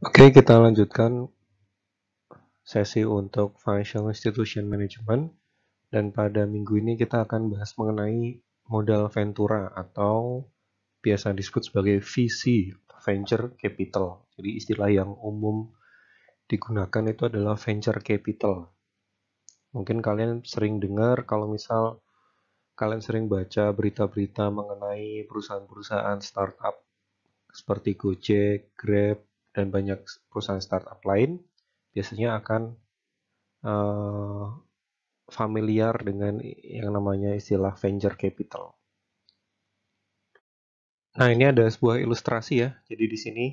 Oke, kita lanjutkan sesi untuk Financial Institution Management, dan pada minggu ini kita akan bahas mengenai modal Ventura atau biasa disebut sebagai VC, Venture Capital. Jadi istilah yang umum digunakan itu adalah Venture Capital. Mungkin kalian sering dengar kalau misal kalian sering baca berita-berita mengenai perusahaan-perusahaan startup seperti Gojek, Grab, dan banyak perusahaan startup lain, biasanya akan uh, familiar dengan yang namanya istilah venture capital. Nah, ini ada sebuah ilustrasi ya. Jadi di sini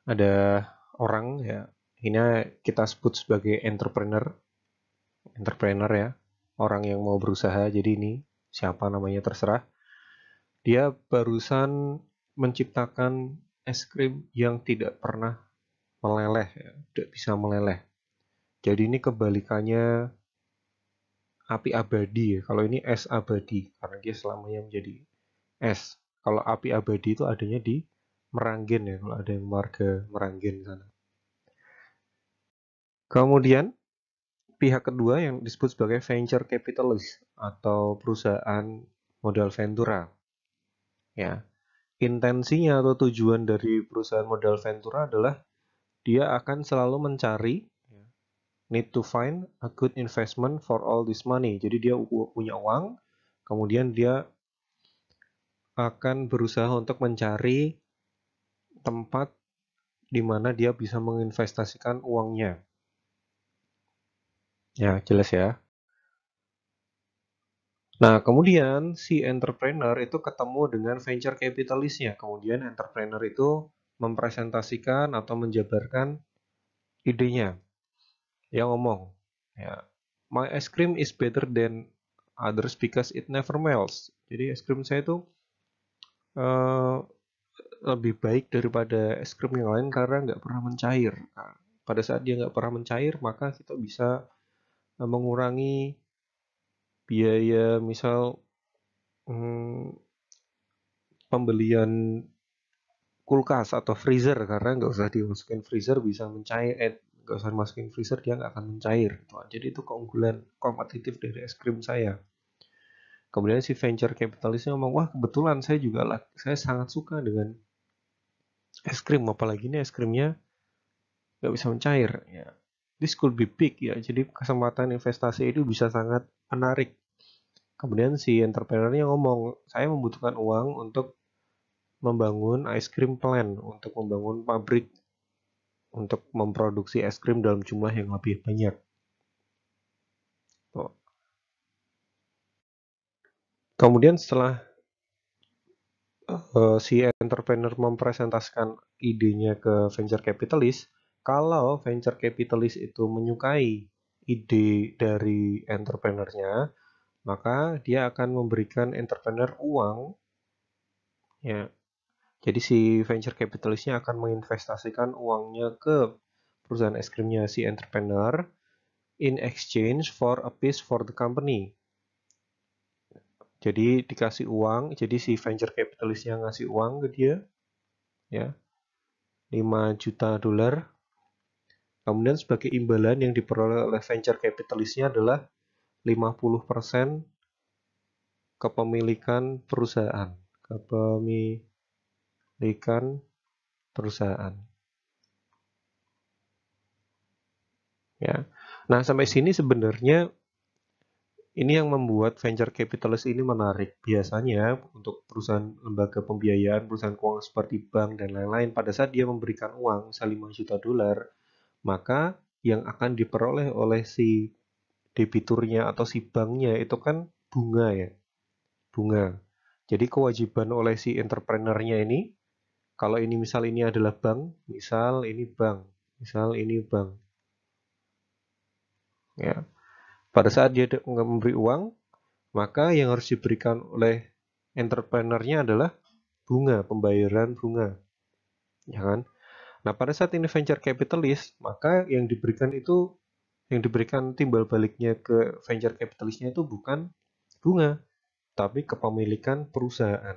ada orang ya. Ini kita sebut sebagai entrepreneur ya. Orang yang mau berusaha. Jadi ini siapa namanya terserah. Dia barusan menciptakan es krim yang tidak pernah meleleh ya. Tidak bisa meleleh. Jadi ini kebalikannya api abadi ya. Kalau ini es abadi karena dia selamanya menjadi es. Kalau api abadi itu adanya di Meranggen ya, kalau ada yang warga Meranggen sana. Kemudian pihak kedua yang disebut sebagai venture capitalist atau perusahaan modal ventura. Ya, intensinya atau tujuan dari perusahaan modal ventura adalah dia akan selalu mencari need to find a good investment for all this money. Jadi dia punya uang, kemudian dia akan berusaha untuk mencari tempat di mana dia bisa menginvestasikan uangnya. Ya, jelas ya. Nah, kemudian si entrepreneur itu ketemu dengan venture capitalistnya. Kemudian entrepreneur itu mempresentasikan atau menjabarkan idenya. Dia ngomong, ya, my ice cream is better than others because it never melts. Jadi es krim saya itu uh, lebih baik daripada es krim yang lain karena nggak pernah mencair. Nah, pada saat dia nggak pernah mencair, maka kita bisa mengurangi biaya misal pembelian kulkas atau freezer karena nggak usah dimasukin freezer bisa mencair, nggak usah dimasukin freezer dia nggak akan mencair. Jadi itu keunggulan kompetitif dari es krim saya. Kemudian si venture capitalistnya ngomong, wah kebetulan saya juga lah, saya sangat suka dengan es krim, apalagi ini es krimnya nggak bisa mencair. Ya, this could be big ya. Jadi kesempatan investasi itu bisa sangat menarik. Kemudian si entrepreneurnya ngomong, saya membutuhkan uang untuk membangun ice cream plant, untuk membangun pabrik untuk memproduksi es krim dalam jumlah yang lebih banyak. Kemudian setelah si entrepreneur mempresentasikan idenya ke venture capitalist, kalau venture capitalist itu menyukai ide dari entrepreneurnya, maka dia akan memberikan entrepreneur uang. Ya, jadi si venture capitalistnya akan menginvestasikan uangnya ke perusahaan es krimnya si entrepreneur in exchange for a piece for the company. Jadi dikasih uang, jadi si venture capitalistnya ngasih uang ke dia, ya, 5 juta dolar. Kemudian sebagai imbalan yang diperoleh oleh venture capitalistnya adalah 50% kepemilikan perusahaan. Kepemilikan perusahaan. Ya. Nah, sampai sini sebenarnya ini yang membuat venture capitalist ini menarik. Biasanya untuk perusahaan lembaga pembiayaan, perusahaan keuangan seperti bank dan lain-lain, pada saat dia memberikan uang, misal 5 juta dolar, maka yang akan diperoleh oleh si debiturnya atau si banknya itu kan bunga ya, bunga. Jadi kewajiban oleh si entrepreneurnya ini, kalau ini misal ini adalah bank, misal ini bank, misal ini bank, ya. Pada saat dia memberi uang, maka yang harus diberikan oleh entrepreneurnya adalah bunga, pembayaran bunga, ya kan? Nah, pada saat ini venture capitalist, maka yang diberikan timbal baliknya ke venture capitalistnya itu bukan bunga, tapi kepemilikan perusahaan.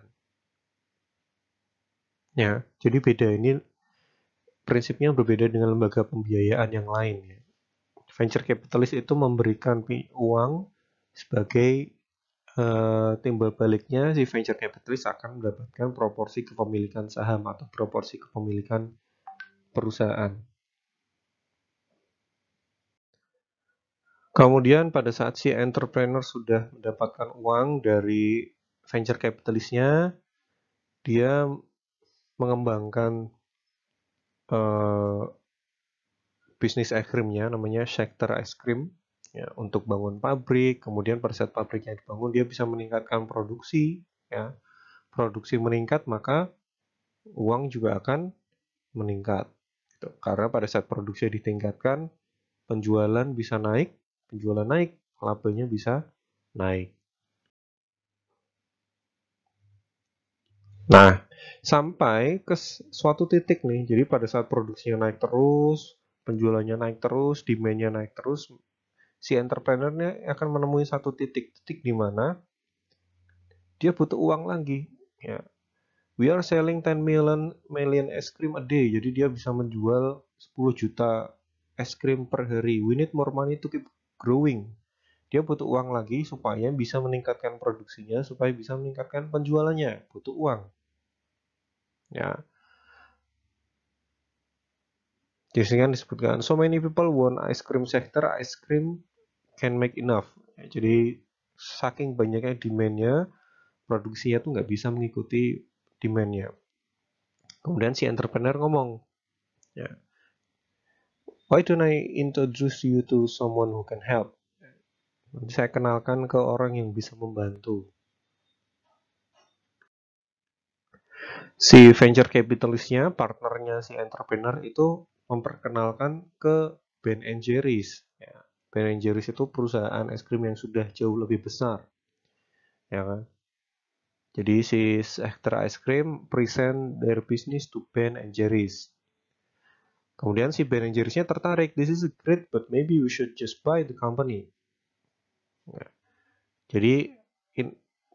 Ya, jadi beda ini prinsipnya berbeda dengan lembaga pembiayaan yang lain. Ya. Venture capitalist itu memberikan uang sebagai timbal baliknya si venture capitalist akan mendapatkan proporsi kepemilikan saham atau proporsi kepemilikan perusahaan. Kemudian pada saat si entrepreneur sudah mendapatkan uang dari venture capitalistnya, dia mengembangkan bisnis es krimnya, namanya Schechter Ice Cream, ya, untuk bangun pabrik. Kemudian pada saat pabriknya dibangun, dia bisa meningkatkan produksi. Ya. Produksi meningkat, maka uang juga akan meningkat. Gitu. Karena pada saat produksi ditingkatkan, penjualan naik, labanya bisa naik. Nah, sampai ke suatu titik nih, jadi pada saat produksinya naik terus, penjualannya naik terus, demand-nya naik terus, si entrepreneurnya akan menemui satu titik di mana dia butuh uang lagi. Ya. We are selling 10 million es krim a day, jadi dia bisa menjual 10 juta es krim per hari. We need more money to keep growing. Dia butuh uang lagi supaya bisa meningkatkan produksinya, supaya bisa meningkatkan penjualannya. Butuh uang. Ya, di sini kan disebutkan, so many people want ice cream sector, ice cream can make enough. Ya, jadi saking banyaknya demand-nya, produksinya tuh nggak bisa mengikuti demand-nya. Kemudian si entrepreneur ngomong, ya, why don't I introduce you to someone who can help? Nanti saya kenalkan ke orang yang bisa membantu. Si venture capitalistnya, partnernya si entrepreneur itu memperkenalkan ke Ben Jerry's. Ya. Ben Jerry's itu perusahaan es krim yang sudah jauh lebih besar, ya kan? Jadi si Schechter Ice Cream present their business to Ben Jerry's. Kemudian si Ben Jerry's-nya tertarik, this is great, but maybe we should just buy the company. Ya. Jadi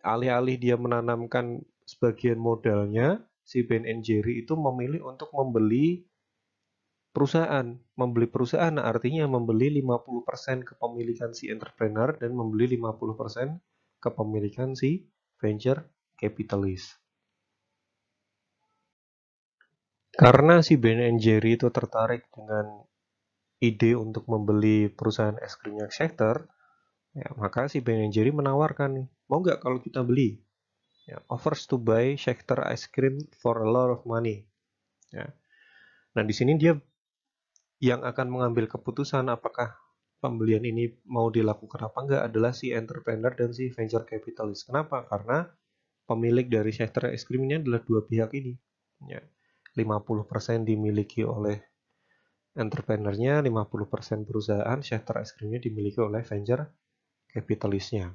alih-alih dia menanamkan sebagian modalnya, si Ben Jerry itu memilih untuk membeli perusahaan. Membeli perusahaan artinya membeli 50% kepemilikan si entrepreneur dan membeli 50% kepemilikan si venture capitalist. Karena si Ben Jerry itu tertarik dengan ide untuk membeli perusahaan es krimnya Schechter, ya, maka si Ben Jerry menawarkan nih, mau nggak kalau kita beli? Ya, offers to buy Schechter Ice Cream for a lot of money. Ya. Nah, di sini dia yang akan mengambil keputusan apakah pembelian ini mau dilakukan apa enggak adalah si entrepreneur dan si venture capitalist. Kenapa? Karena pemilik dari Schechter Ice Cream ini adalah dua pihak ini. Ya. 50% dimiliki oleh entrepreneurnya, 50% perusahaan, Schechter Ice Cream-nya dimiliki oleh venture capitalistnya.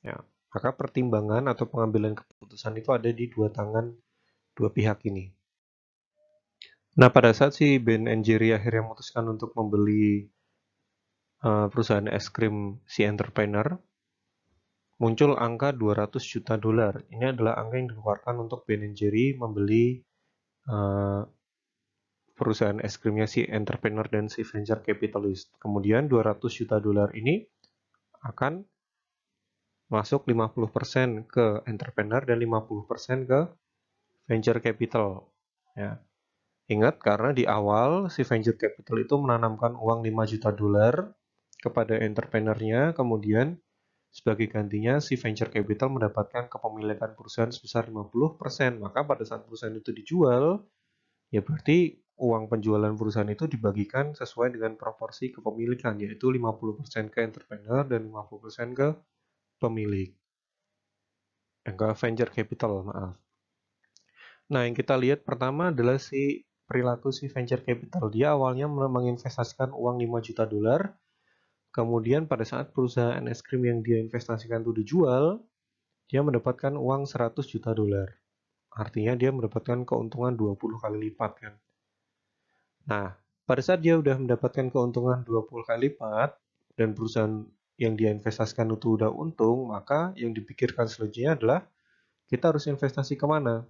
Ya. Maka pertimbangan atau pengambilan keputusan itu ada di dua tangan dua pihak ini. Nah, pada saat si Ben Jerry akhirnya memutuskan untuk membeli perusahaan es krim si entrepreneur, muncul angka 200 juta dolar. Ini adalah angka yang dikeluarkan untuk Ben Jerry membeli perusahaan es krimnya si entrepreneur dan si venture capitalist. Kemudian 200 juta dolar ini akan masuk 50% ke entrepreneur dan 50% ke venture capital. Ya. Ingat, karena di awal si venture capital itu menanamkan uang 5 juta dolar kepada entrepreneurnya, kemudian sebagai gantinya si venture capital mendapatkan kepemilikan perusahaan sebesar 50%. Maka pada saat perusahaan itu dijual, ya berarti uang penjualan perusahaan itu dibagikan sesuai dengan proporsi kepemilikan, yaitu 50% ke entrepreneur dan 50% ke pemilik. Ke venture capital, maaf. Nah, yang kita lihat pertama adalah si perilaku si venture capital. Dia awalnya menginvestasikan uang 5 juta dolar, kemudian pada saat perusahaan es krim yang dia investasikan itu dijual, dia mendapatkan uang 100 juta dolar. Artinya dia mendapatkan keuntungan 20 kali lipat kan. Nah, pada saat dia udah mendapatkan keuntungan 20 kali lipat dan perusahaan yang dia investasikan itu udah untung, maka yang dipikirkan selanjutnya adalah kita harus investasi kemana?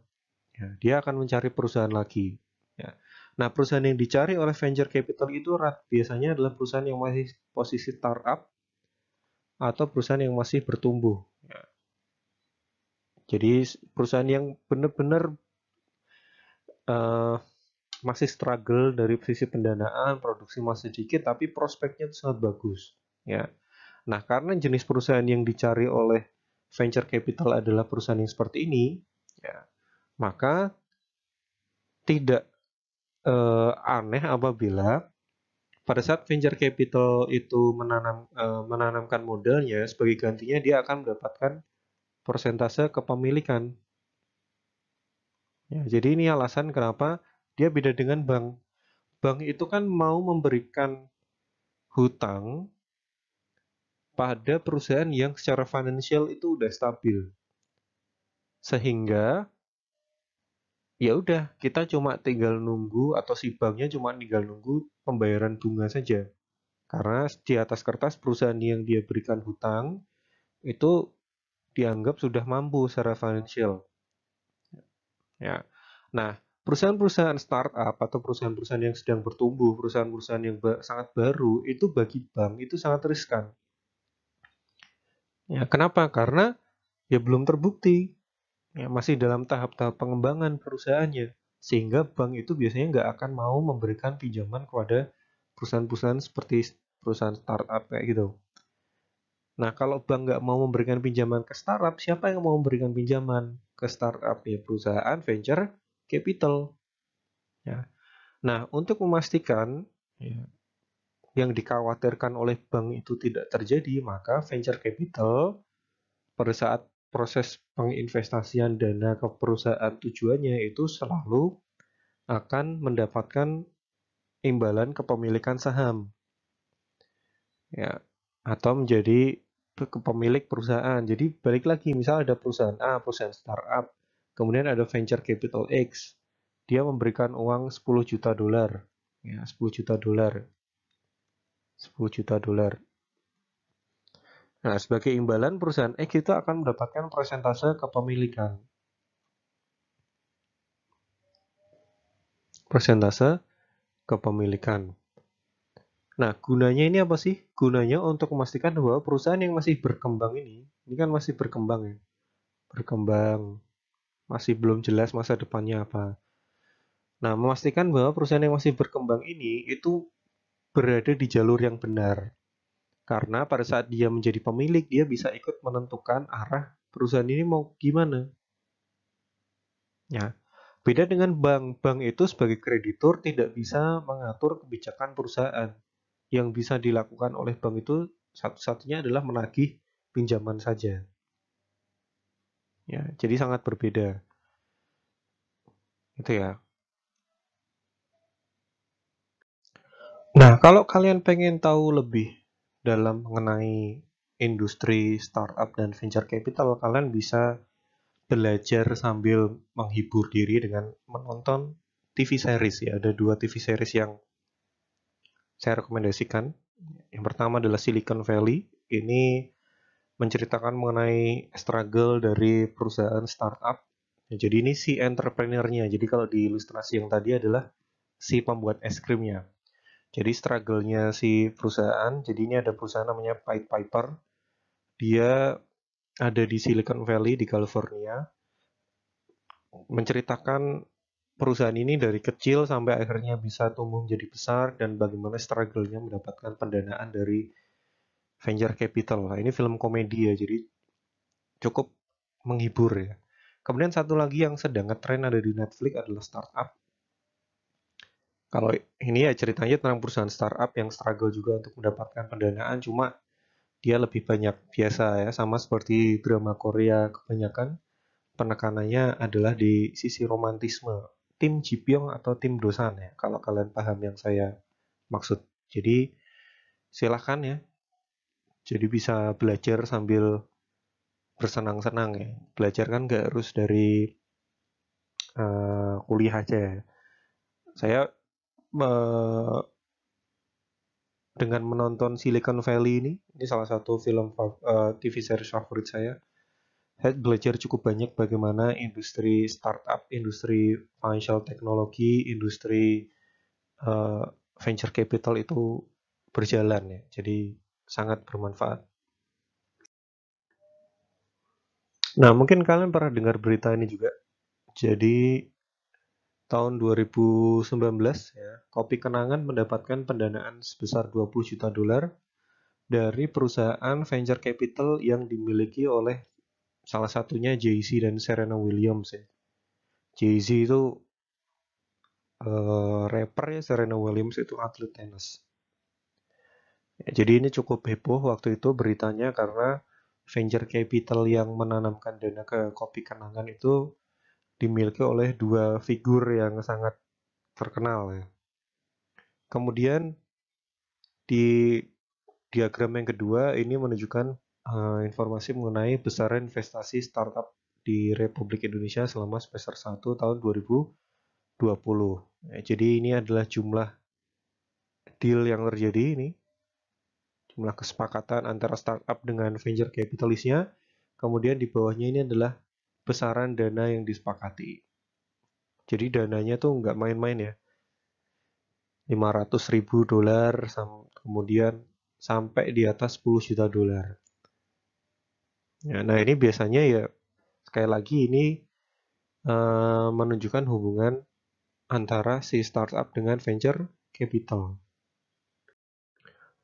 Ya, dia akan mencari perusahaan lagi. Ya. Nah, perusahaan yang dicari oleh venture capital itu biasanya adalah perusahaan yang masih posisi startup atau perusahaan yang masih bertumbuh. Jadi perusahaan yang benar-benar uh, masih struggle dari sisi pendanaan, produksi masih sedikit, tapi prospeknya itu sangat bagus. Ya. Nah, karena jenis perusahaan yang dicari oleh venture capital adalah perusahaan yang seperti ini, ya, maka tidak aneh apabila pada saat venture capital itu menanamkan modalnya, sebagai gantinya dia akan mendapatkan persentase kepemilikan. Ya, jadi ini alasan kenapa dia beda dengan bank. Bank itu kan mau memberikan hutang pada perusahaan yang secara finansial itu udah stabil. Sehingga ya udah kita cuma tinggal nunggu atau si banknya cuma tinggal nunggu pembayaran bunga saja. Karena di atas kertas perusahaan yang dia berikan hutang itu dianggap sudah mampu secara finansial. Ya. Nah, perusahaan-perusahaan startup atau perusahaan-perusahaan yang sedang bertumbuh, perusahaan-perusahaan yang sangat baru, itu bagi bank itu sangat riskan. Ya, kenapa? Karena ya belum terbukti, ya, masih dalam tahap-tahap pengembangan perusahaannya, sehingga bank itu biasanya nggak akan mau memberikan pinjaman kepada perusahaan-perusahaan seperti perusahaan startup kayak gitu. Nah, kalau bank nggak mau memberikan pinjaman ke startup, siapa yang mau memberikan pinjaman ke startup? Ya, perusahaan venture capital. Ya. Nah, untuk memastikan ya, yang dikhawatirkan oleh bank itu tidak terjadi, maka venture capital pada saat proses penginvestasian dana ke perusahaan tujuannya itu selalu akan mendapatkan imbalan kepemilikan saham, ya, atau menjadi pemilik perusahaan. Jadi balik lagi, misal ada perusahaan A, perusahaan startup, kemudian ada venture capital X, dia memberikan uang 10 juta dolar, ya, 10 juta dolar, 10 juta dolar. Nah, sebagai imbalan perusahaan X itu akan mendapatkan persentase kepemilikan. Persentase kepemilikan. Nah, gunanya ini apa sih? Gunanya untuk memastikan bahwa perusahaan yang masih berkembang ini kan masih berkembang ya. Berkembang, masih belum jelas masa depannya apa. Nah, memastikan bahwa perusahaan yang masih berkembang ini itu berada di jalur yang benar. Karena pada saat dia menjadi pemilik, dia bisa ikut menentukan arah perusahaan ini mau gimana. Ya, beda dengan bank. Bank itu sebagai kreditur tidak bisa mengatur kebijakan perusahaan. Yang bisa dilakukan oleh bank itu satu-satunya adalah menagih pinjaman saja. Ya, jadi sangat berbeda. Itu ya. Nah, kalau kalian pengen tahu lebih dalam mengenai industri startup dan venture capital, kalian bisa belajar sambil menghibur diri dengan menonton TV series ya. Ada dua TV series yang saya rekomendasikan. Yang pertama adalah Silicon Valley. Ini menceritakan mengenai struggle dari perusahaan startup. Ya, jadi ini si entrepreneurnya. Jadi kalau di ilustrasi yang tadi adalah si pembuat es krimnya. Jadi struggle-nya si perusahaan. Jadi ini ada perusahaan namanya Pied Piper. Dia ada di Silicon Valley di California. Menceritakan perusahaan ini dari kecil sampai akhirnya bisa tumbuh menjadi besar dan bagaimana struggle-nya mendapatkan pendanaan dari venture capital. Nah, ini film komedi ya, jadi cukup menghibur ya. Kemudian satu lagi yang sedang ngetren ada di Netflix adalah startup. Kalau ini ya ceritanya tentang perusahaan startup yang struggle juga untuk mendapatkan pendanaan, cuma dia lebih banyak biasa ya, sama seperti drama Korea kebanyakan penekanannya adalah di sisi romantisme. Tim Ji Pyong atau tim Dosan ya, kalau kalian paham yang saya maksud. Jadi silahkan ya, jadi bisa belajar sambil bersenang-senang ya. Belajar kan nggak harus dari kuliah aja ya. Saya dengan menonton Silicon Valley ini salah satu film TV series favorit saya. Saya belajar cukup banyak bagaimana industri startup, industri financial technology, industri venture capital itu berjalan ya. Jadi sangat bermanfaat. Nah, mungkin kalian pernah dengar berita ini juga. Jadi tahun 2019 ya, Kopi Kenangan mendapatkan pendanaan sebesar 20 juta dolar dari perusahaan venture capital yang dimiliki oleh salah satunya Jay-Z dan Serena Williams ya. Jay-Z itu rapper ya, Serena Williams itu atlet tenis. Ya, jadi ini cukup heboh waktu itu beritanya karena venture capital yang menanamkan dana ke Kopi Kenangan itu dimiliki oleh dua figur yang sangat terkenal ya. Kemudian di diagram yang kedua ini menunjukkan informasi mengenai besaran investasi startup di Republik Indonesia selama semester 1 tahun 2020. Ya, jadi ini adalah jumlah deal yang terjadi ini, jumlah kesepakatan antara startup dengan venture capitalistnya. Kemudian di bawahnya ini adalah besaran dana yang disepakati. Jadi dananya tuh nggak main-main ya. 500.000 dolar, kemudian sampai di atas 10 juta dolar. Ya, nah ini biasanya ya sekali lagi ini menunjukkan hubungan antara si startup dengan venture capital.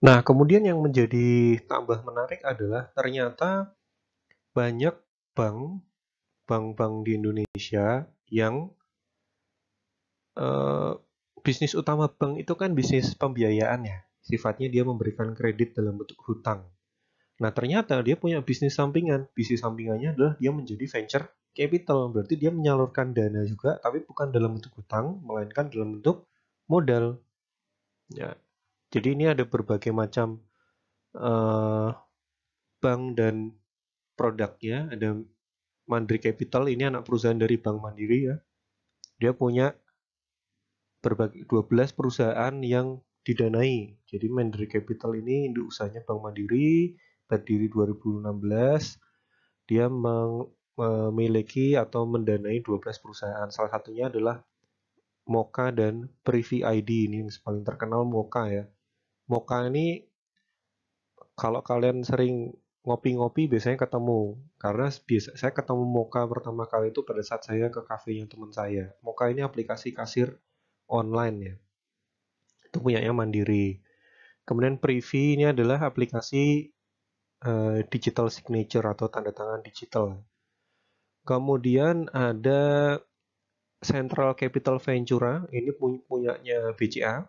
Nah, kemudian yang menjadi tambah menarik adalah ternyata banyak bank-bank di Indonesia yang bisnis utama bank itu kan bisnis pembiayaan ya. Sifatnya dia memberikan kredit dalam bentuk hutang. Nah, ternyata dia punya bisnis sampingan. Bisnis sampingannya adalah dia menjadi venture capital. Berarti dia menyalurkan dana juga, tapi bukan dalam bentuk hutang, melainkan dalam bentuk modal. Ya, jadi ini ada berbagai macam bank dan produknya. Ada Mandiri Capital, ini anak perusahaan dari Bank Mandiri ya. Dia punya berbagai 12 perusahaan yang didanai. Jadi Mandiri Capital ini induk usahanya Bank Mandiri, berdiri 2016. Dia memiliki atau mendanai 12 perusahaan. Salah satunya adalah Moka dan Privy ID. Ini yang paling terkenal Moka ya. Moka ini kalau kalian sering ngopi-ngopi biasanya ketemu. Karena biasa saya ketemu Moka pertama kali itu pada saat saya ke kafenya teman saya. Moka ini aplikasi kasir online ya. Itu punyanya Mandiri. Kemudian Privy ini adalah aplikasi digital signature atau tanda tangan digital. Kemudian ada Central Capital Ventura, ini punyanya BCA.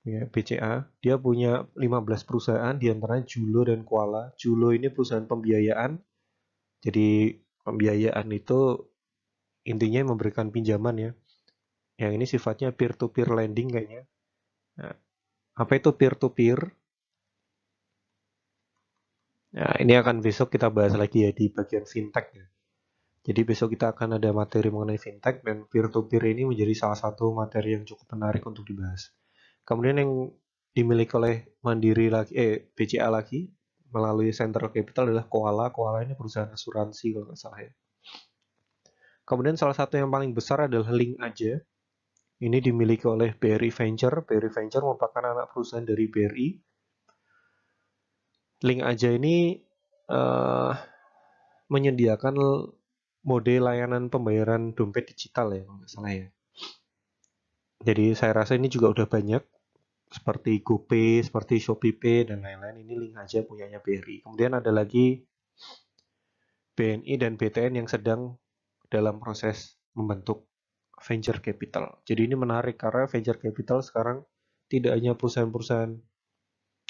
Ya, BCA, dia punya 15 perusahaan, diantaranya Julo dan Kuala. Julo ini perusahaan pembiayaan. Jadi pembiayaan itu intinya memberikan pinjaman ya. Yang ini sifatnya peer-to-peer lending kayaknya. Nah, apa itu peer-to-peer? Nah, ini akan besok kita bahas lagi ya di bagian fintech ya. Jadi besok kita akan ada materi mengenai fintech dan peer-to-peer ini menjadi salah satu materi yang cukup menarik untuk dibahas. Kemudian yang dimiliki oleh Mandiri lagi, BCA lagi melalui Central Capital adalah Koala. Koala ini perusahaan asuransi kalau nggak salah ya. Kemudian salah satu yang paling besar adalah Link Aja. Ini dimiliki oleh BRI Venture. BRI Venture merupakan anak perusahaan dari BRI. Link Aja ini menyediakan mode layanan pembayaran dompet digital ya, kalau nggak salah ya. Jadi saya rasa ini juga udah banyak seperti GoPay, seperti ShopeePay dan lain-lain. Ini Link Aja punyanya BRI. Kemudian ada lagi BNI dan BTN yang sedang dalam proses membentuk venture capital. Jadi ini menarik karena venture capital sekarang tidak hanya perusahaan-perusahaan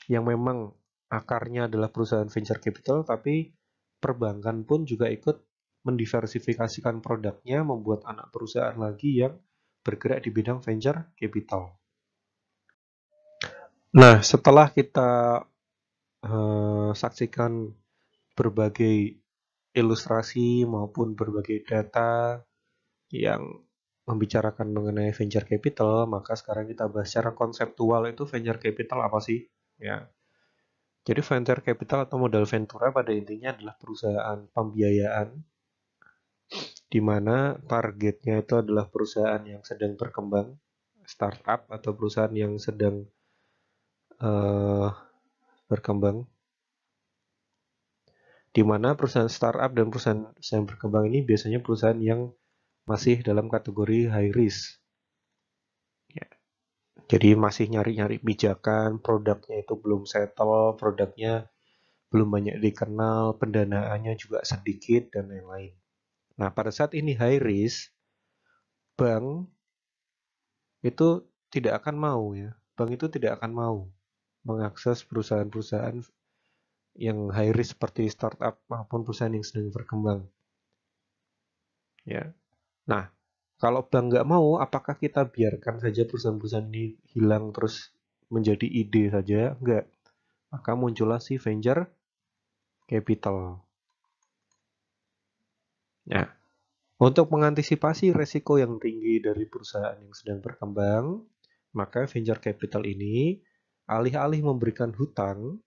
yang memang akarnya adalah perusahaan venture capital, tapi perbankan pun juga ikut mendiversifikasikan produknya, membuat anak perusahaan lagi yang bergerak di bidang venture capital. Nah, setelah kita saksikan berbagai ilustrasi maupun berbagai data yang membicarakan mengenai venture capital, maka sekarang kita bahas secara konseptual itu venture capital apa sih? Ya. Jadi venture capital atau modal ventura pada intinya adalah perusahaan pembiayaan di mana targetnya itu adalah perusahaan yang sedang berkembang startup atau perusahaan yang sedang berkembang, di mana perusahaan startup dan perusahaan yang berkembang ini biasanya perusahaan yang masih dalam kategori high risk. Ya. Jadi masih nyari-nyari pijakan, produknya itu belum settle, produknya belum banyak dikenal, pendanaannya juga sedikit, dan lain-lain. Nah, pada saat ini high risk, bank itu tidak akan mau ya. Bank itu tidak akan mau mengakses perusahaan-perusahaan yang high risk seperti startup maupun perusahaan yang sedang berkembang. Ya. Nah, kalau bank nggak mau, apakah kita biarkan saja perusahaan-perusahaan ini hilang terus menjadi ide saja? Enggak. Maka muncullah si venture capital. Ya. Untuk mengantisipasi resiko yang tinggi dari perusahaan yang sedang berkembang, maka venture capital ini alih-alih memberikan hutang,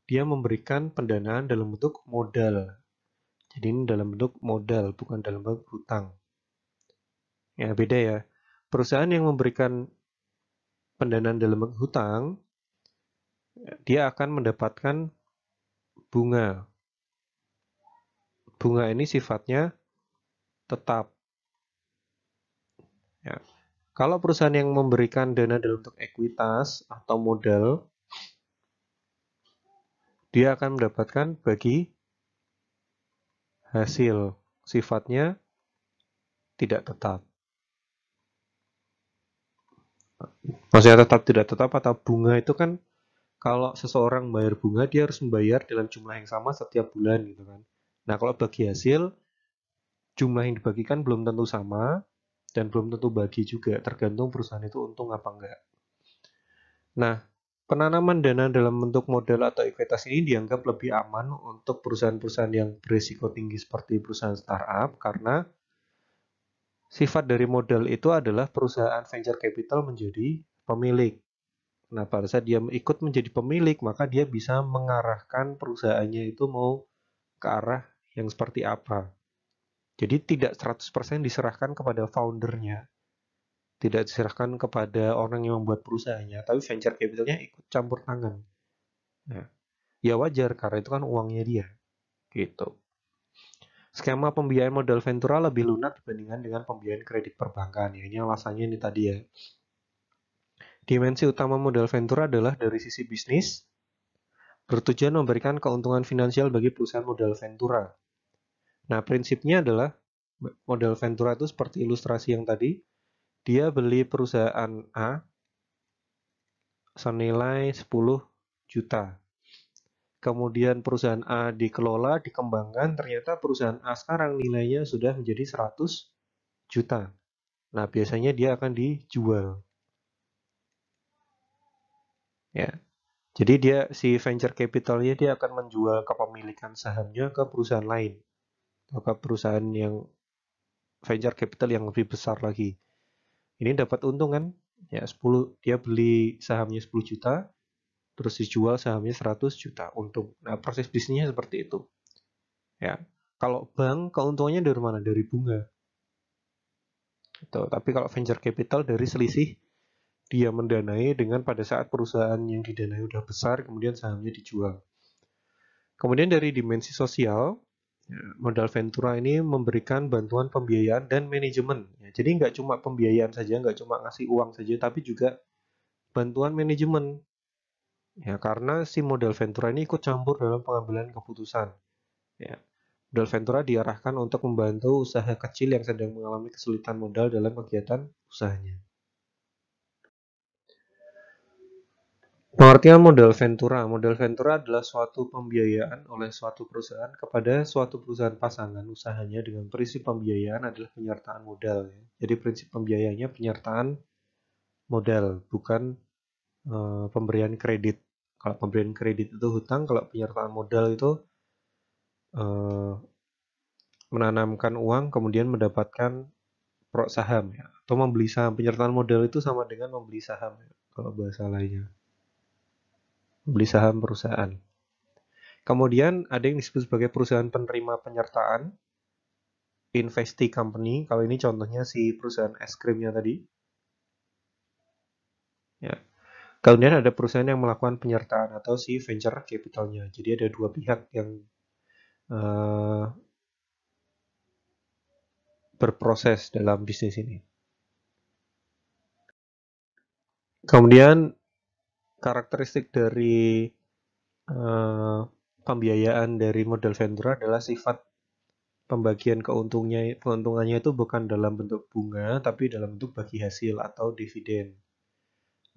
dia memberikan pendanaan dalam bentuk modal. Jadi ini dalam bentuk modal, bukan dalam bentuk hutang. Ya, beda ya. Perusahaan yang memberikan pendanaan dalam bentuk hutang, dia akan mendapatkan bunga. Bunga ini sifatnya tetap. Ya. Kalau perusahaan yang memberikan dana dalam bentuk ekuitas atau modal, dia akan mendapatkan bagi hasil. Sifatnya tidak tetap. Maksudnya tetap tidak tetap atau bunga itu kan kalau seseorang bayar bunga dia harus membayar dalam jumlah yang sama setiap bulan gitu kan. Nah, kalau bagi hasil jumlah yang dibagikan belum tentu sama dan belum tentu bagi juga, tergantung perusahaan itu untung apa enggak. Nah, penanaman dana dalam bentuk modal atau ekuitas ini dianggap lebih aman untuk perusahaan-perusahaan yang berisiko tinggi seperti perusahaan startup karena sifat dari modal itu adalah perusahaan venture capital menjadi pemilik. Nah, pada saat dia ikut menjadi pemilik, maka dia bisa mengarahkan perusahaannya itu mau ke arah yang seperti apa. Jadi tidak 100% diserahkan kepada foundernya, tidak diserahkan kepada orang yang membuat perusahaannya, tapi venture capitalnya ikut campur tangan. Nah, ya wajar karena itu kan uangnya dia, gitu. Skema pembiayaan modal ventura lebih lunak dibandingkan dengan pembiayaan kredit perbankan. Ya, ini alasannya ini tadi ya. Dimensi utama modal ventura adalah dari sisi bisnis, bertujuan memberikan keuntungan finansial bagi perusahaan modal ventura. Nah, prinsipnya adalah modal ventura itu seperti ilustrasi yang tadi, dia beli perusahaan A senilai 10 juta. Kemudian perusahaan A dikelola, dikembangkan, ternyata perusahaan A sekarang nilainya sudah menjadi 100 juta. Nah, biasanya dia akan dijual. Ya. Jadi dia si venture capitalnya dia akan menjual kepemilikan sahamnya ke perusahaan lain atau ke perusahaan yang venture capital yang lebih besar lagi. Ini dapat untung kan? Ya 10 dia beli sahamnya 10 juta, terus dijual sahamnya 100 juta untung. Nah, proses bisnisnya seperti itu. Ya. Kalau bank keuntungannya dari mana? Dari bunga. Gitu. Tapi kalau venture capital dari selisih dia mendanai dengan pada saat perusahaan yang didanai udah besar, kemudian sahamnya dijual. Kemudian dari dimensi sosial, modal ventura ini memberikan bantuan pembiayaan dan manajemen. Ya, jadi nggak cuma pembiayaan saja, nggak cuma ngasih uang saja, tapi juga bantuan manajemen. Ya, karena si modal ventura ini ikut campur dalam pengambilan keputusan. Ya, modal ventura diarahkan untuk membantu usaha kecil yang sedang mengalami kesulitan modal dalam kegiatan usahanya. Pengertian modal ventura. Modal ventura adalah suatu pembiayaan oleh suatu perusahaan kepada suatu perusahaan pasangan usahanya dengan prinsip pembiayaan adalah penyertaan modal. Jadi prinsip pembiayaannya penyertaan modal, bukan pemberian kredit. Kalau pemberian kredit itu hutang, kalau penyertaan modal itu eh, menanamkan uang kemudian mendapatkan saham ya, atau membeli saham. Penyertaan modal itu sama dengan membeli saham ya, kalau bahasa lainnya. Membeli saham perusahaan. Kemudian ada yang disebut sebagai perusahaan penerima penyertaan. investee company. Kalau ini contohnya si perusahaan es krimnya tadi. Ya. Kemudian ada perusahaan yang melakukan penyertaan atau si venture capitalnya. Jadi ada dua pihak yang berproses dalam bisnis ini. Kemudian karakteristik dari pembiayaan dari modal venture adalah sifat pembagian keuntungannya itu bukan dalam bentuk bunga, tapi dalam bentuk bagi hasil atau dividen.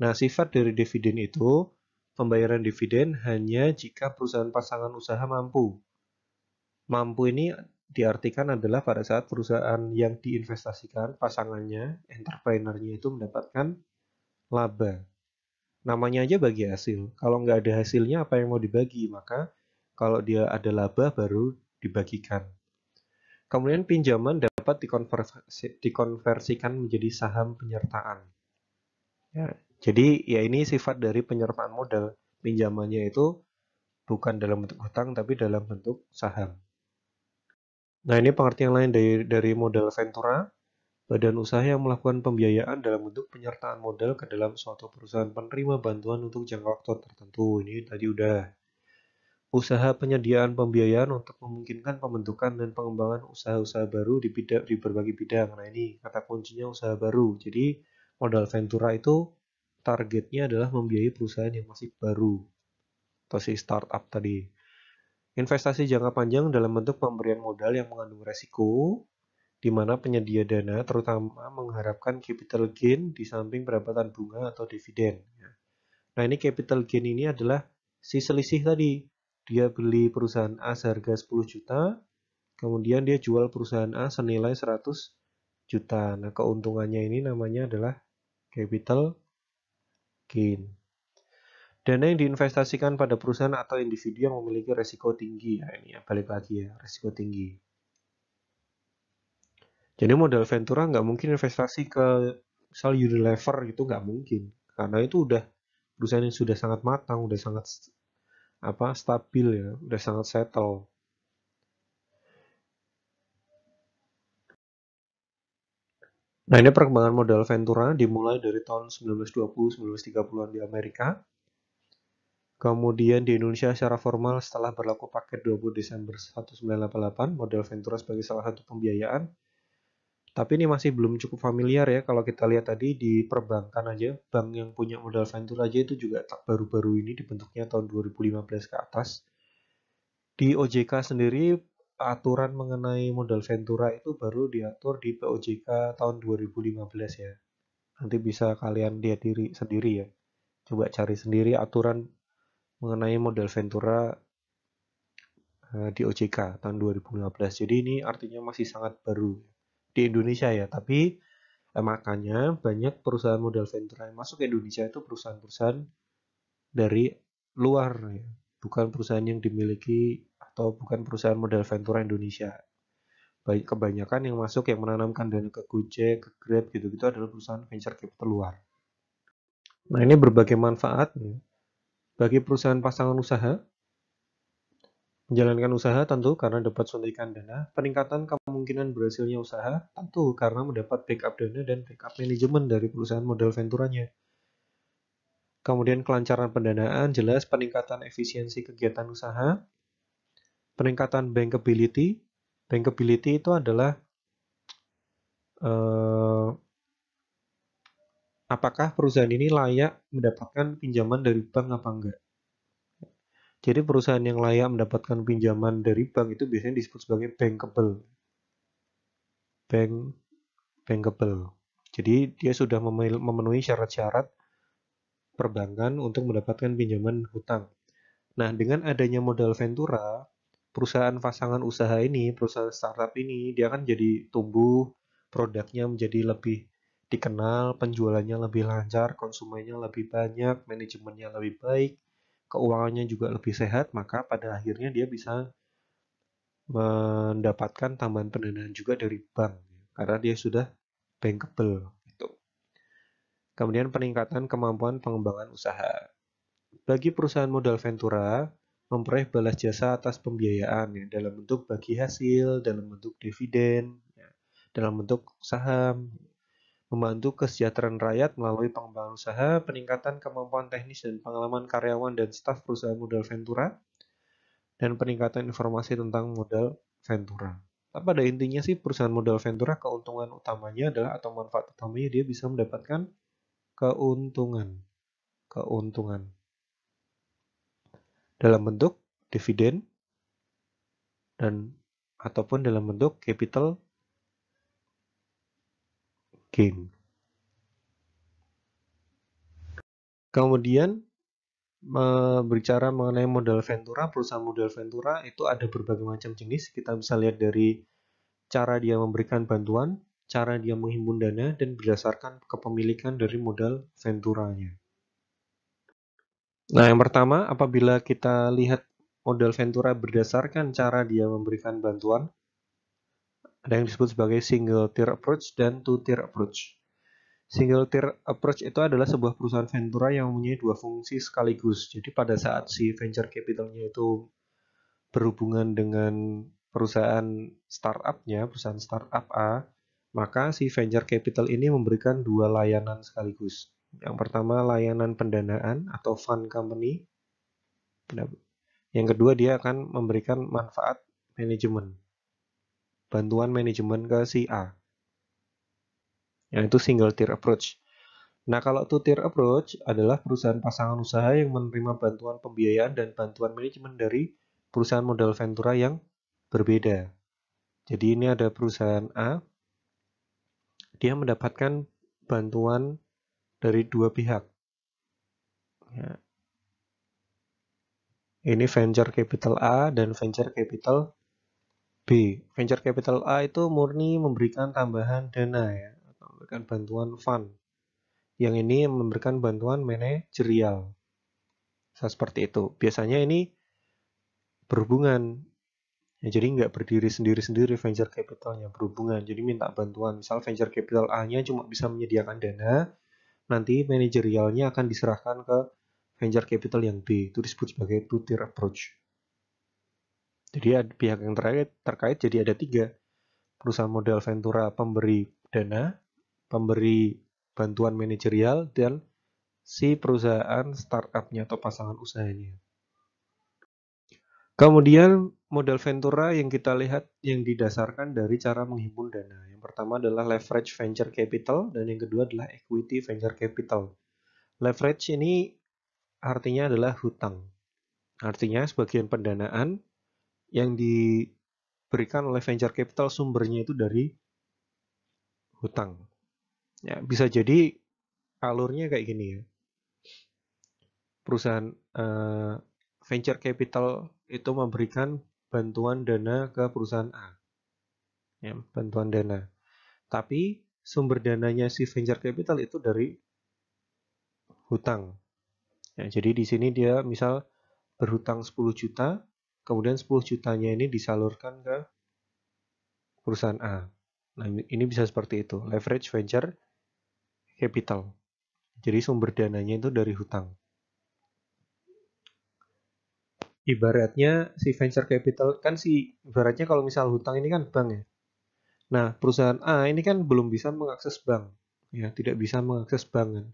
Nah, sifat dari dividen itu, pembayaran dividen hanya jika perusahaan pasangan usaha mampu. Mampu ini diartikan adalah pada saat perusahaan yang diinvestasikan, pasangannya, entrepreneurnya itu mendapatkan laba. Namanya aja bagi hasil. Kalau nggak ada hasilnya, apa yang mau dibagi? Maka kalau dia ada laba, baru dibagikan. Kemudian pinjaman dapat dikonversikan menjadi saham penyertaan. Ya, jadi ya ini sifat dari penyertaan modal. Pinjamannya itu bukan dalam bentuk hutang, tapi dalam bentuk saham. Nah, ini pengertian lain dari modal ventura. Badan usaha yang melakukan pembiayaan dalam bentuk penyertaan modal ke dalam suatu perusahaan penerima bantuan untuk jangka waktu tertentu. Ini tadi udah. Usaha penyediaan pembiayaan untuk memungkinkan pembentukan dan pengembangan usaha-usaha baru di berbagai bidang. Nah, ini kata kuncinya usaha baru. Jadi, modal ventura itu targetnya adalah membiayai perusahaan yang masih baru atau si startup tadi. Investasi jangka panjang dalam bentuk pemberian modal yang mengandung resiko, di mana penyedia dana terutama mengharapkan capital gain di samping pendapatan bunga atau dividen. Nah, ini capital gain ini adalah si selisih tadi. Dia beli perusahaan A seharga 10 juta, kemudian dia jual perusahaan A senilai 100 juta. Nah, keuntungannya ini namanya adalah capital gain. Dana yang diinvestasikan pada perusahaan atau individu yang memiliki resiko tinggi. Nah, ini ya, balik lagi ya, resiko tinggi. Jadi modal ventura nggak mungkin investasi ke misal Unilever gitu, nggak mungkin. Karena itu udah perusahaan yang sudah sangat matang, udah sangat stabil ya, udah sangat settle. Nah, ini perkembangan modal ventura dimulai dari tahun 1920-1930-an di Amerika. Kemudian di Indonesia secara formal setelah berlaku paket 20 Desember 1988, modal ventura sebagai salah satu pembiayaan. Tapi ini masih belum cukup familiar ya, kalau kita lihat tadi di perbankan aja, bank yang punya modal ventura aja itu juga baru-baru ini dibentuknya tahun 2015 ke atas. Di OJK sendiri, aturan mengenai modal ventura itu baru diatur di POJK tahun 2015 ya. Nanti bisa kalian lihat diri sendiri ya. Coba cari sendiri aturan mengenai modal ventura di OJK tahun 2015. Jadi ini artinya masih sangat baru di Indonesia ya. Tapi makanya banyak perusahaan modal ventura yang masuk ke Indonesia itu perusahaan-perusahaan dari luar ya. Bukan perusahaan yang dimiliki atau bukan perusahaan modal ventura Indonesia. Kebanyakan yang masuk yang menanamkan dana ke Gojek, ke Grab gitu-gitu adalah perusahaan venture capital luar. Nah, ini berbagai manfaat bagi perusahaan pasangan usaha. Menjalankan usaha tentu karena dapat suntikan dana, peningkatan kemungkinan berhasilnya usaha tentu karena mendapat backup dana dan backup manajemen dari perusahaan modal venturanya. Kemudian kelancaran pendanaan, jelas peningkatan efisiensi kegiatan usaha, peningkatan bankability. Bankability itu adalah apakah perusahaan ini layak mendapatkan pinjaman dari bank apa enggak. Jadi perusahaan yang layak mendapatkan pinjaman dari bank itu biasanya disebut sebagai bankable. Bankable. Jadi dia sudah memenuhi syarat-syarat perbankan untuk mendapatkan pinjaman hutang. Nah, dengan adanya modal ventura, perusahaan pasangan usaha ini, perusahaan startup ini, dia akan jadi tumbuh, produknya menjadi lebih dikenal, penjualannya lebih lancar, konsumennya lebih banyak, manajemennya lebih baik, keuangannya juga lebih sehat, maka pada akhirnya dia bisa mendapatkan tambahan pendanaan juga dari bank, karena dia sudah bankable. Gitu. Kemudian peningkatan kemampuan pengembangan usaha. Bagi perusahaan modal ventura, memperoleh balas jasa atas pembiayaan ya, dalam bentuk bagi hasil, dalam bentuk dividen, ya, dalam bentuk saham, membantu kesejahteraan rakyat melalui pengembangan usaha, peningkatan kemampuan teknis dan pengalaman karyawan dan staf perusahaan modal Ventura, dan peningkatan informasi tentang modal Ventura. Tapi pada intinya sih perusahaan modal Ventura keuntungan utamanya adalah atau manfaat utamanya dia bisa mendapatkan keuntungan dalam bentuk dividen dan ataupun dalam bentuk capital gain. Kemudian berbicara mengenai modal Ventura, perusahaan modal Ventura itu ada berbagai macam jenis. Kita bisa lihat dari cara dia memberikan bantuan, cara dia menghimpun dana, dan berdasarkan kepemilikan dari modal Venturanya. Nah, yang pertama, apabila kita lihat modal Ventura berdasarkan cara dia memberikan bantuan, ada yang disebut sebagai single tier approach dan two tier approach. Single tier approach itu adalah sebuah perusahaan Ventura yang mempunyai dua fungsi sekaligus. Jadi pada saat si venture capitalnya itu berhubungan dengan perusahaan startupnya, perusahaan startup A, maka si venture capital ini memberikan dua layanan sekaligus. Yang pertama layanan pendanaan atau fund company. Yang kedua dia akan memberikan manfaat manajemen, bantuan manajemen ke si A. Yaitu single tier approach. Nah, kalau two tier approach adalah perusahaan pasangan usaha yang menerima bantuan pembiayaan dan bantuan manajemen dari perusahaan modal Ventura yang berbeda. Jadi ini ada perusahaan A, dia mendapatkan bantuan dari dua pihak. Ya. Ini venture capital A dan venture capital B. Venture capital A itu murni memberikan tambahan dana ya, atau memberikan bantuan fund. Yang ini memberikan bantuan manajerial. Seperti itu. Biasanya ini berhubungan. Ya, jadi nggak berdiri sendiri-sendiri venture capitalnya, berhubungan. Jadi minta bantuan. Misal venture capital A-nya cuma bisa menyediakan dana, nanti manajerialnya akan diserahkan ke venture capital yang B. Itu disebut sebagai two-tier approach. Jadi ada pihak yang terkait jadi ada tiga. Perusahaan modal Ventura pemberi dana, pemberi bantuan manajerial, dan si perusahaan startupnya atau pasangan usahanya. Kemudian modal Ventura yang kita lihat yang didasarkan dari cara menghimpun dana. Yang pertama adalah leverage venture capital dan yang kedua adalah equity venture capital. Leverage ini artinya adalah hutang. Artinya sebagian pendanaan yang diberikan oleh venture capital sumbernya itu dari hutang. Ya, bisa jadi alurnya kayak gini ya. Perusahaan venture capital itu memberikan bantuan dana ke perusahaan A. Ya, bantuan dana. Tapi sumber dananya si venture capital itu dari hutang. Ya, jadi di sini dia misal berhutang 10 juta, kemudian 10 jutanya ini disalurkan ke perusahaan A. Nah, ini bisa seperti itu, leverage venture capital. Jadi sumber dananya itu dari hutang. Ibaratnya si venture capital kan ibaratnya kalau misal hutang ini kan bank ya. Nah, perusahaan A ini kan belum bisa mengakses bank. Ya, tidak bisa mengakses bank kan.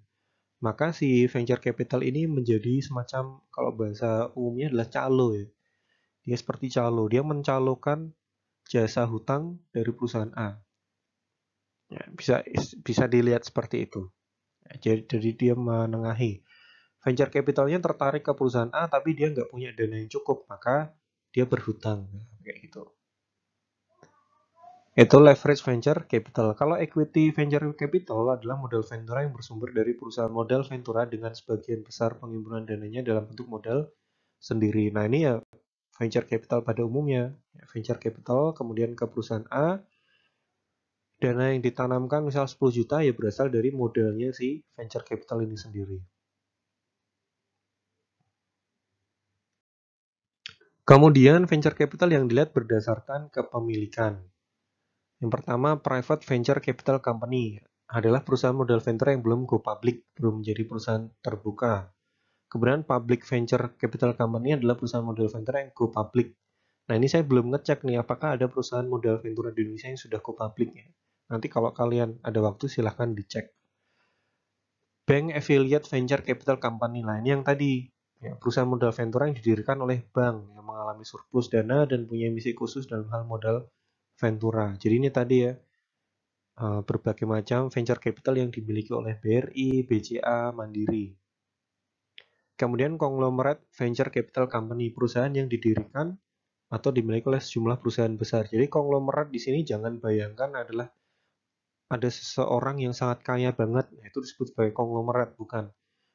Maka si venture capital ini menjadi semacam kalau bahasa umumnya adalah calo ya. Dia seperti calo, dia mencalokan jasa hutang dari perusahaan A. Ya, bisa dilihat seperti itu. Ya, jadi dia menengahi. Venture capitalnya tertarik ke perusahaan A, tapi dia nggak punya dana yang cukup, maka dia berhutang. Kayak gitu. Itu leverage venture capital. Kalau equity venture capital adalah modal Ventura yang bersumber dari perusahaan modal Ventura dengan sebagian besar penghimpunan dananya dalam bentuk modal sendiri. Nah ini ya venture capital pada umumnya. Venture capital kemudian ke perusahaan A, dana yang ditanamkan misal 10 juta ya berasal dari modalnya si venture capital ini sendiri. Kemudian venture capital yang dilihat berdasarkan kepemilikan. Yang pertama, private venture capital company adalah perusahaan modal venture yang belum go public, belum menjadi perusahaan terbuka. Kemudian public venture capital company adalah perusahaan modal ventura yang go public. Nah, ini saya belum ngecek nih apakah ada perusahaan modal ventura di Indonesia yang sudah go public ya. Nanti kalau kalian ada waktu silahkan dicek. Bank Affiliate Venture Capital Company lah, ini yang tadi ya, perusahaan modal ventura yang didirikan oleh bank yang mengalami surplus dana dan punya misi khusus dalam hal modal ventura. Jadi ini tadi ya, berbagai macam venture capital yang dimiliki oleh BRI, BCA, Mandiri. Kemudian konglomerat venture capital company, perusahaan yang didirikan atau dimiliki oleh sejumlah perusahaan besar. Jadi konglomerat di sini jangan bayangkan adalah ada seseorang yang sangat kaya banget, itu disebut sebagai konglomerat, bukan.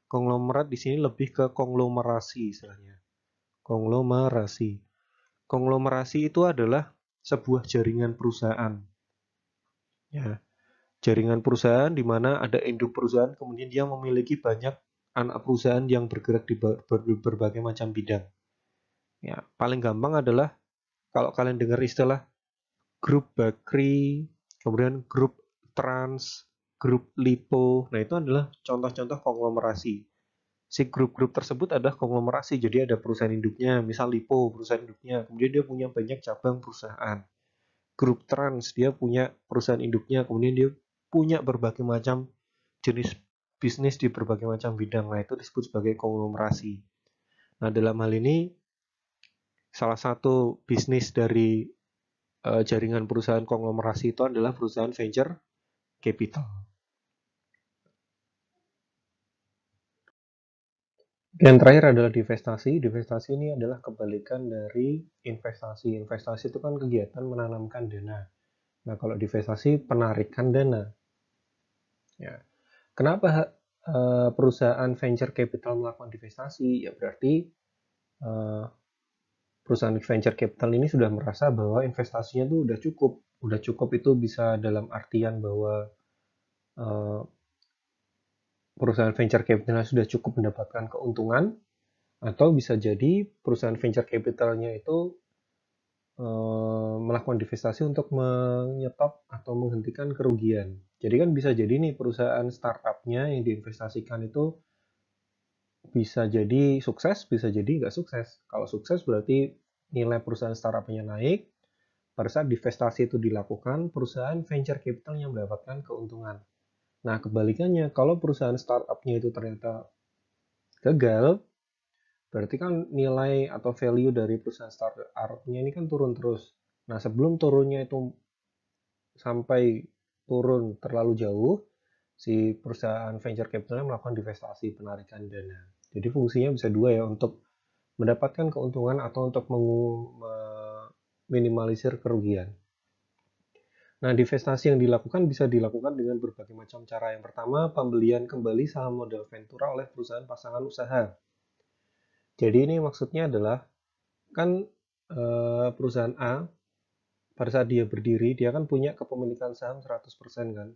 Konglomerat di sini lebih ke konglomerasi istilahnya. Konglomerasi. Konglomerasi itu adalah sebuah jaringan perusahaan. Ya, jaringan perusahaan di mana ada induk perusahaan, kemudian dia memiliki banyak anak perusahaan yang bergerak di berbagai macam bidang. Ya, paling gampang adalah kalau kalian dengar istilah grup Bakri, kemudian grup Trans, grup Lipo, nah itu adalah contoh-contoh konglomerasi. Si grup-grup tersebut adalah konglomerasi, jadi ada perusahaan induknya, misal Lipo, perusahaan induknya, kemudian dia punya banyak cabang perusahaan. Grup Trans, dia punya perusahaan induknya, kemudian dia punya berbagai macam jenis bisnis di berbagai macam bidang. Nah, itu disebut sebagai konglomerasi. Nah, dalam hal ini, salah satu bisnis dari jaringan perusahaan konglomerasi itu adalah perusahaan venture capital. Yang terakhir adalah divestasi. Divestasi ini adalah kebalikan dari investasi. Investasi itu kan kegiatan menanamkan dana. Nah, kalau divestasi penarikan dana. Ya. Kenapa perusahaan venture capital melakukan divestasi? Ya berarti perusahaan venture capital ini sudah merasa bahwa investasinya tuh udah cukup. Udah cukup itu bisa dalam artian bahwa perusahaan venture capital sudah cukup mendapatkan keuntungan, atau bisa jadi perusahaan venture capitalnya itu melakukan divestasi untuk menyetop atau menghentikan kerugian. Jadi kan bisa jadi nih perusahaan startupnya yang diinvestasikan itu bisa jadi sukses, bisa jadi nggak sukses. Kalau sukses berarti nilai perusahaan startupnya naik. Pada saat divestasi itu dilakukan, perusahaan venture capital yang mendapatkan keuntungan. Nah, kebalikannya, kalau perusahaan startupnya itu ternyata gagal, berarti kan nilai atau value dari perusahaan startupnya ini kan turun terus. Nah, sebelum turunnya itu sampai turun terlalu jauh, si perusahaan venture capital melakukan divestasi, penarikan dana. Jadi fungsinya bisa dua ya, untuk mendapatkan keuntungan atau untuk meminimalisir kerugian. Nah, divestasi yang dilakukan bisa dilakukan dengan berbagai macam cara. Yang pertama, pembelian kembali saham modal ventura oleh perusahaan pasangan usaha. Jadi ini maksudnya adalah, kan perusahaan A, pada saat dia berdiri, dia kan punya kepemilikan saham 100% kan.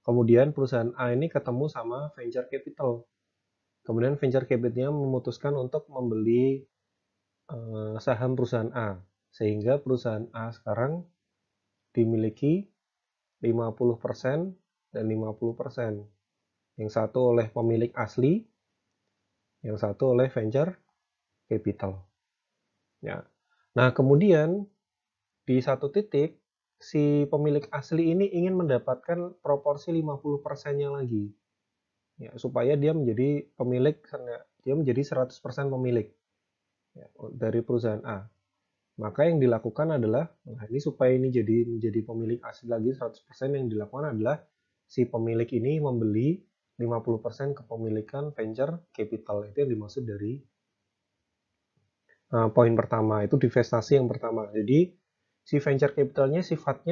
Kemudian perusahaan A ini ketemu sama venture capital. Kemudian venture capitalnya memutuskan untuk membeli saham perusahaan A. Sehingga perusahaan A sekarang dimiliki 50% dan 50%. Yang satu oleh pemilik asli, yang satu oleh venture capital. Ya. Nah, kemudian di satu titik, si pemilik asli ini ingin mendapatkan proporsi 50%-nya lagi. Ya, supaya dia menjadi pemilik, dia menjadi 100% pemilik ya, dari perusahaan A. Maka yang dilakukan adalah, nah ini supaya ini menjadi pemilik asli lagi 100%, yang dilakukan adalah si pemilik ini membeli 50% kepemilikan venture capital. Itu yang dimaksud dari poin pertama, itu divestasi yang pertama. Jadi si venture capitalnya sifat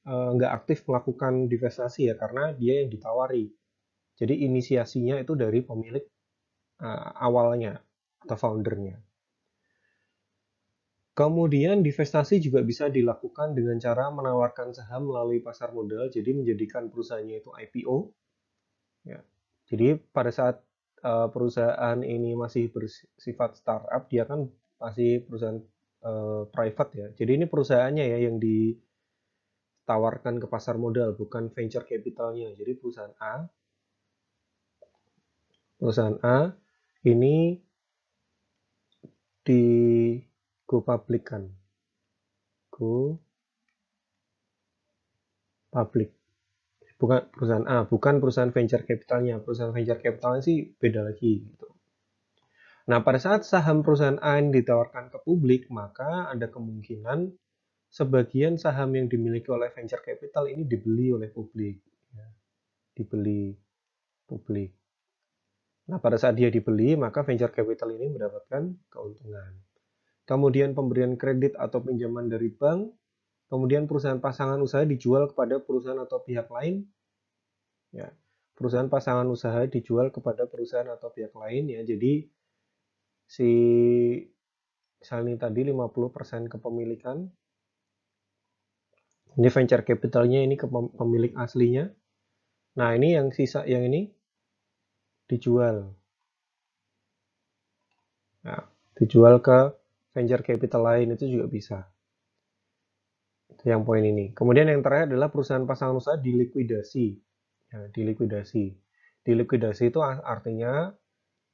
nggak aktif melakukan divestasi ya, karena dia yang ditawari. Jadi inisiasinya itu dari pemilik awalnya atau foundernya. Kemudian divestasi juga bisa dilakukan dengan cara menawarkan saham melalui pasar modal, jadi menjadikan perusahaannya itu IPO. Ya. Jadi pada saat perusahaan ini masih bersifat startup, dia kan masih perusahaan private ya. Jadi ini perusahaannya ya yang ditawarkan ke pasar modal, bukan venture capitalnya. Jadi perusahaan A Perusahaan A ini di go public-kan. Go public. Bukan perusahaan A, bukan perusahaan venture capitalnya. Perusahaan venture capitalnya sih beda lagi gitu. Nah, pada saat saham perusahaan A ini ditawarkan ke publik, maka ada kemungkinan sebagian saham yang dimiliki oleh venture capital ini dibeli oleh publik. Ya, dibeli publik. Nah, pada saat dia dibeli, maka venture capital ini mendapatkan keuntungan. Kemudian pemberian kredit atau pinjaman dari bank, kemudian perusahaan pasangan usaha dijual kepada perusahaan atau pihak lain. Ya, perusahaan pasangan usaha dijual kepada perusahaan atau pihak lain ya. Jadi si misalnya tadi 50% kepemilikan. Ini venture capitalnya ini ke pemilik aslinya. Nah, ini yang sisa yang ini dijual. Nah, dijual ke venture capital lain itu juga bisa. Itu yang poin ini. Kemudian yang terakhir adalah perusahaan pasangan usaha dilikuidasi. Ya, dilikuidasi. Dilikuidasi itu artinya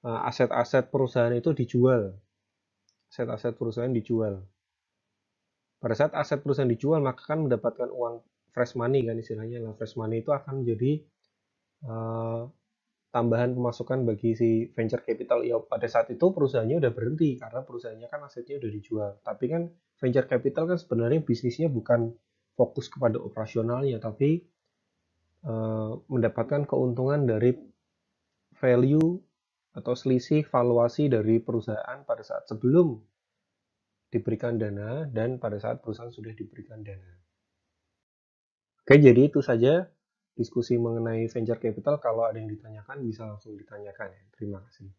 aset-aset perusahaan itu dijual. Aset-aset perusahaan dijual. Pada saat aset perusahaan dijual, maka kan mendapatkan uang fresh money kan istilahnya. Nah, fresh money itu akan jadi tambahan pemasukan bagi si venture capital. Ya, pada saat itu perusahaannya udah berhenti karena perusahaannya kan asetnya udah dijual. Tapi kan venture capital kan sebenarnya bisnisnya bukan fokus kepada operasionalnya, tapi mendapatkan keuntungan dari value atau selisih valuasi dari perusahaan pada saat sebelum diberikan dana dan pada saat perusahaan sudah diberikan dana. Oke, jadi itu saja diskusi mengenai venture capital. Kalau ada yang ditanyakan bisa langsung ditanyakan ya. Terima kasih.